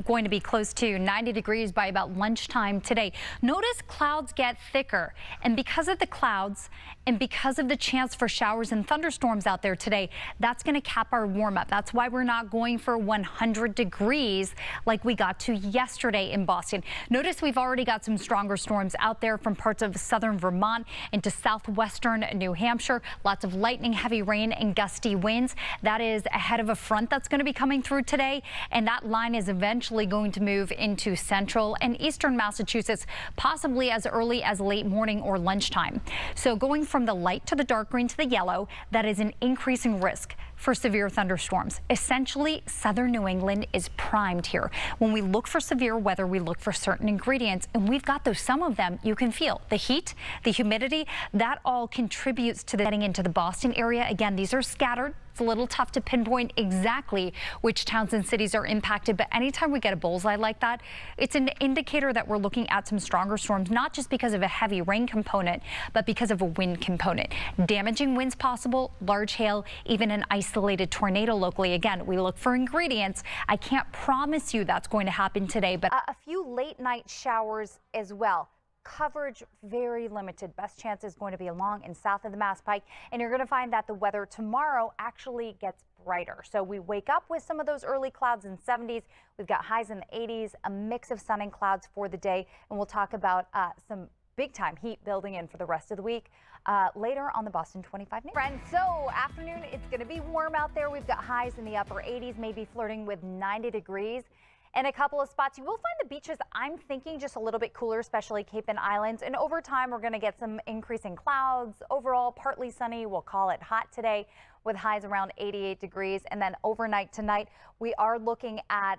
going to be close to 90 degrees by about lunchtime today. Notice clouds get thicker, and because of the clouds and because of the chance for showers and thunderstorms out there today, that's going to cap our warm up. That's why we're not going for 100 degrees like we got to yesterday in Boston. Notice we've already got some stronger storms out there from parts of southern Vermont into southwestern New Hampshire. Lots of lightning, heavy rain and gusty winds. That is ahead of a front that's going to be coming through today, and that line is eventually going to move into central and eastern Massachusetts, possibly as early as late morning or lunchtime. So going from the light to the dark green to the yellow, that is an increasing risk for severe thunderstorms. Essentially, southern New England is primed here. When we look for severe weather, we look for certain ingredients, and we've got those. Some of them you can feel. The heat, the humidity, that all contributes to getting into the Boston area. Again, these are scattered. It's a little tough to pinpoint exactly which towns and cities are impacted, but anytime we get a bullseye like that, it's an indicator that we're looking at some stronger storms, not just because of a heavy rain component, but because of a wind component. Damaging winds possible, large hail, even an isolated tornado locally. Again, we look for ingredients. I can't promise you that's going to happen today, but a few late night showers as well. Coverage very limited. Best chance is going to be along and south of the Mass Pike, and you're going to find that the weather tomorrow actually gets brighter. So we wake up with some of those early clouds in 70s. We've got highs in the 80s, a mix of sun and clouds for the day, and we'll talk about some big time heat building in for the rest of the week later on the Boston 25 News. Friends, so afternoon, it's going to be warm out there. We've got highs in the upper 80s, maybe flirting with 90 degrees. In a couple of spots, you will find the beaches, I'm thinking, just a little bit cooler, especially Cape and Islands. And over time, we're going to get some increasing clouds. Overall, partly sunny. We'll call it hot today with highs around 88 degrees. And then overnight tonight, we are looking at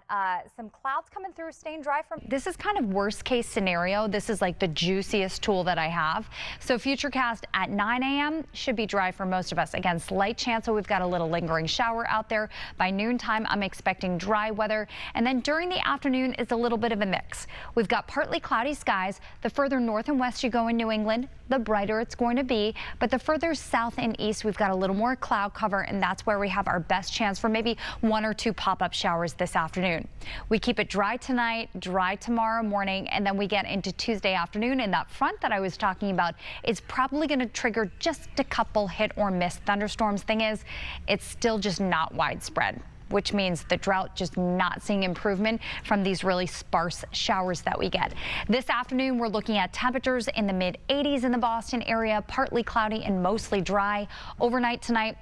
some clouds coming through, staying dry. This is kind of worst case scenario. This is like the juiciest tool that I have. So Futurecast at 9 a.m. should be dry for most of us. Again, slight chance, so we've got a little lingering shower out there. By noontime, I'm expecting dry weather. And then during the afternoon is a little bit of a mix. We've got partly cloudy skies. The further north and west you go in New England, the brighter it's going to be. But the further south and east, we've got a little more cloud cover, and that's where we have our best chance for maybe 1 or 2 pop-up showers this afternoon. We keep it dry tonight, dry tomorrow morning, and then we get into Tuesday afternoon, and that front that I was talking about is probably going to trigger just a couple hit or miss thunderstorms. Thing is, it's still just not widespread, which means the drought just not seeing improvement from these really sparse showers that we get. This afternoon, we're looking at temperatures in the mid 80s in the Boston area, partly cloudy and mostly dry. Overnight tonight,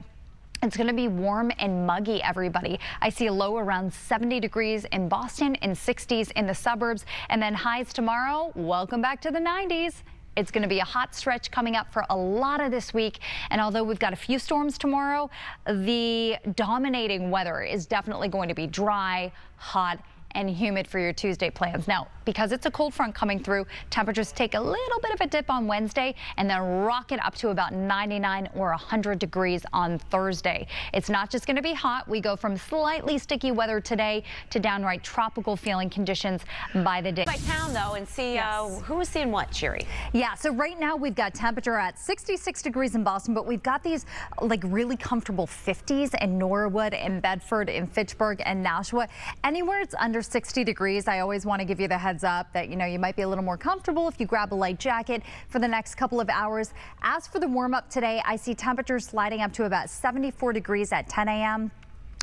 it's going to be warm and muggy, everybody. I see a low around 70 degrees in Boston and 60s in the suburbs. And then highs tomorrow, welcome back to the 90s. It's going to be a hot stretch coming up for a lot of this week. And although we've got a few storms tomorrow, the dominating weather is definitely going to be dry, hot, and humid for your Tuesday plans. Now, because it's a cold front coming through, temperatures take a little bit of a dip on Wednesday and then rocket up to about 99 or 100 degrees on Thursday. It's not just going to be hot. We go from slightly sticky weather today to downright tropical feeling conditions by the day. By town, though, and see who is seeing what, Shiri? Yeah, so right now we've got temperature at 66 degrees in Boston, but we've got these like really comfortable 50s in Norwood and Bedford and Fitchburg and Nashua. Anywhere it's under 60 degrees, I always want to give you the heads up that, you know, you might be a little more comfortable if you grab a light jacket for the next couple of hours. As for the warm up today, I see temperatures sliding up to about 74 degrees at 10 a.m.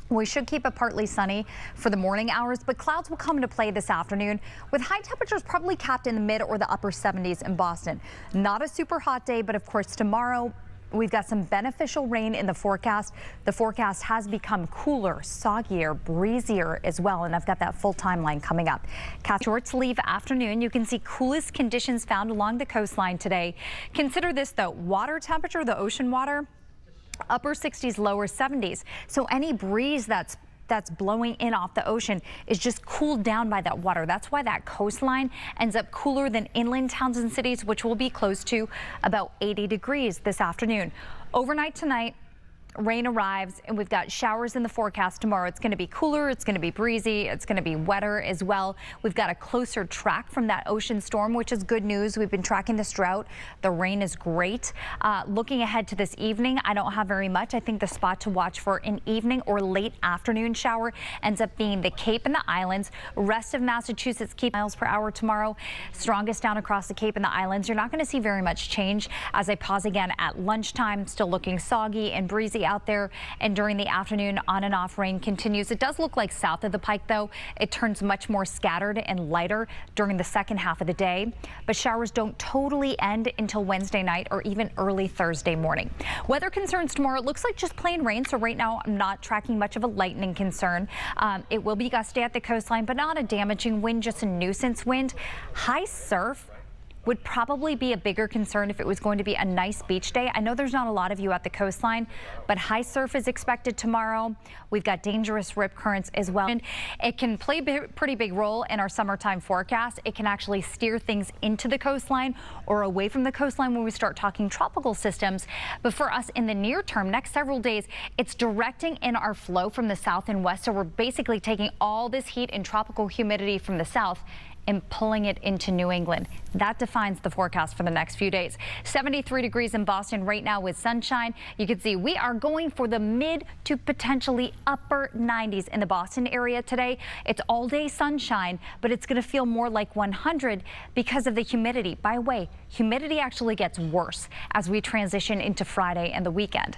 We should keep it partly sunny for the morning hours, but clouds will come into play this afternoon with high temperatures probably capped in the mid or the upper 70s in Boston. Not a super hot day, but of course tomorrow we've got some beneficial rain in the forecast. The forecast has become cooler, soggier, breezier as well, and I've got that full timeline coming up. Short sleeve afternoon. You can see coolest conditions found along the coastline today. Consider this though, water temperature, the ocean water, upper 60s, lower 70s. So any breeze that's blowing in off the ocean is just cooled down by that water. That's why that coastline ends up cooler than inland towns and cities, which will be close to about 80 degrees this afternoon. Overnight tonight, rain arrives and we've got showers in the forecast tomorrow. It's going to be cooler. It's going to be breezy. It's going to be wetter as well. We've got a closer track from that ocean storm, which is good news. We've been tracking this drought. The rain is great. Looking ahead to this evening, I don't have very much. I think the spot to watch for an evening or late afternoon shower ends up being the Cape and the Islands. Rest of Massachusetts keep miles per hour tomorrow. Strongest down across the Cape and the Islands. You're not going to see very much change as I pause again at lunchtime. Still looking soggy and breezy out there, and during the afternoon on and off rain continues. It does look like south of the Pike though it turns much more scattered and lighter during the second half of the day, but showers don't totally end until Wednesday night or even early Thursday morning. Weather concerns tomorrow, it looks like just plain rain, so right now I'm not tracking much of a lightning concern. It will be gusty at the coastline, but not a damaging wind, just a nuisance wind. High surf would probably be a bigger concern if it was going to be a nice beach day. I know there's not a lot of you at the coastline, but high surf is expected tomorrow. We've got dangerous rip currents as well. And it can play a pretty big role in our summertime forecast. It can actually steer things into the coastline or away from the coastline when we start talking tropical systems. But for us in the near term, next several days, it's directing in our flow from the south and west. So we're basically taking all this heat and tropical humidity from the south and pulling it into New England. That defines the forecast for the next few days. 73 degrees in Boston right now with sunshine. You can see we are going for the mid to potentially upper 90s in the Boston area today. It's all day sunshine, but it's going to feel more like 100 because of the humidity. By the way, humidity actually gets worse as we transition into Friday and the weekend.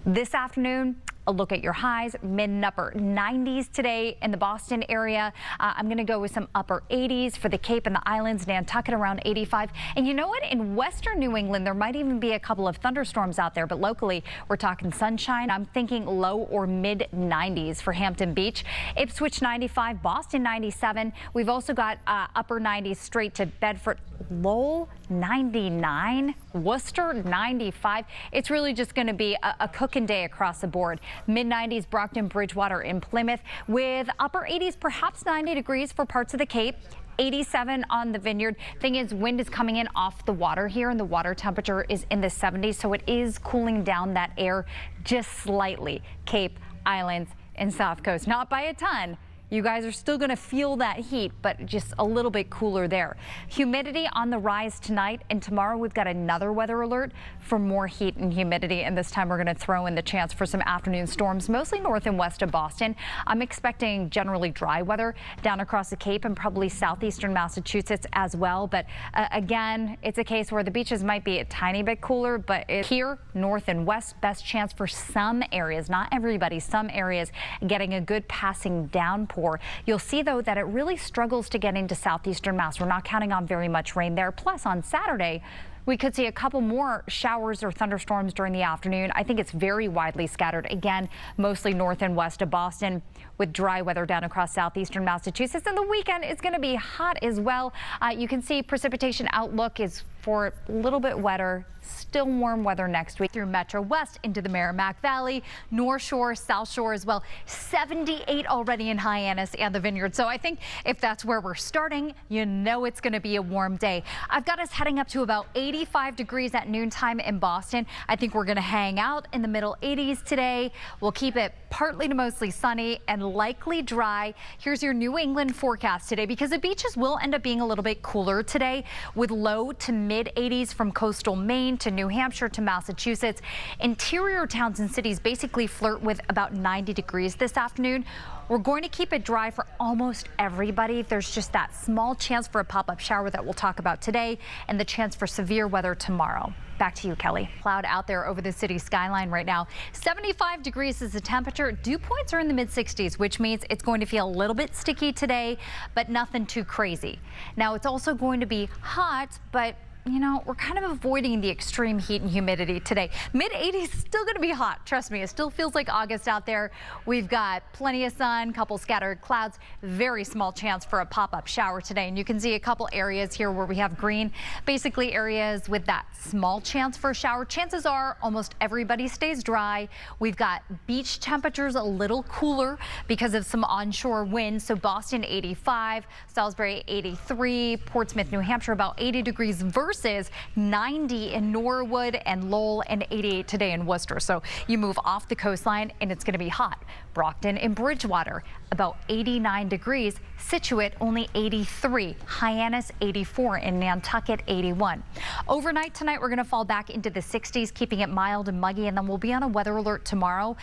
This afternoon, a look at your highs, mid and upper 90s today in the Boston area. I'm going to go with some upper 80s for the Cape and the Islands, Nantucket around 85. And you know what? In western New England, there might even be a couple of thunderstorms out there, but locally we're talking sunshine. I'm thinking low or mid 90s for Hampton Beach. Ipswich 95, Boston 97. We've also got upper 90s straight to Bedford. Lowell 99, Worcester 95. It's really just going to be a cooking day across the board. Mid 90s Brockton, Bridgewater, and Plymouth, with upper 80s, perhaps 90 degrees for parts of the Cape. 87 on the Vineyard. Thing is, wind is coming in off the water here, and the water temperature is in the 70s, so it is cooling down that air just slightly. Cape, Islands, and South Coast, not by a ton. You guys are still going to feel that heat, but just a little bit cooler there. Humidity on the rise tonight, and tomorrow we've got another weather alert for more heat and humidity, and this time we're going to throw in the chance for some afternoon storms, mostly north and west of Boston. I'm expecting generally dry weather down across the Cape and probably southeastern Massachusetts as well, but again, it's a case where the beaches might be a tiny bit cooler, but here, north and west, best chance for some areas, not everybody, some areas getting a good passing downpour. You'll see, though, that it really struggles to get into southeastern Mass. We're not counting on very much rain there. Plus, on Saturday, we could see a couple more showers or thunderstorms during the afternoon. I think it's very widely scattered. Again, mostly north and west of Boston, with dry weather down across southeastern Massachusetts. And the weekend is going to be hot as well. You can see precipitation outlook is for a little bit wetter, still warm weather next week through Metro West into the Merrimack Valley, North Shore, South Shore as well. 78 already in Hyannis and the Vineyard. So I think if that's where we're starting, you know it's going to be a warm day. I've got us heading up to about 85 degrees at noontime in Boston. I think we're going to hang out in the middle 80s today. We'll keep it partly to mostly sunny and likely dry. Here's your New England forecast today, because the beaches will end up being a little bit cooler today, with low to mid 80s from coastal Maine to New Hampshire to Massachusetts. Interior towns and cities basically flirt with about 90 degrees this afternoon. We're going to keep it dry for almost everybody. There's just that small chance for a pop-up shower that we'll talk about today, and the chance for severe weather tomorrow. Back to you, Kelly. Cloud out there over the city skyline right now. 75 degrees is the temperature. Dew points are in the mid-60s, which means it's going to feel a little bit sticky today, but nothing too crazy. Now, it's also going to be hot, but you know, we're kind of avoiding the extreme heat and humidity today. Mid 80s, still going to be hot. Trust me, it still feels like August out there. We've got plenty of sun. sun, couple scattered clouds, very small chance for a pop-up shower today. And you can see a couple areas here where we have green, basically areas with that small chance for a shower. Chances are almost everybody stays dry. We've got beach temperatures a little cooler because of some onshore winds. So Boston 85, Salisbury 83, Portsmouth, New Hampshire about 80 degrees versus 90 in Norwood and Lowell and 88 today in Worcester. So you move off the coastline and it's going to be hot. Brockton and Bridgewater about 89 degrees. Situate only 83. Hyannis 84 and Nantucket 81. Overnight tonight we're going to fall back into the 60s, keeping it mild and muggy, and then we'll be on a weather alert tomorrow.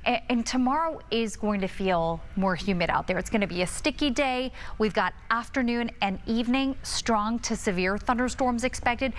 And tomorrow is going to feel more humid out there. It's going to be a sticky day. We've got afternoon and evening strong to severe thunderstorms expected.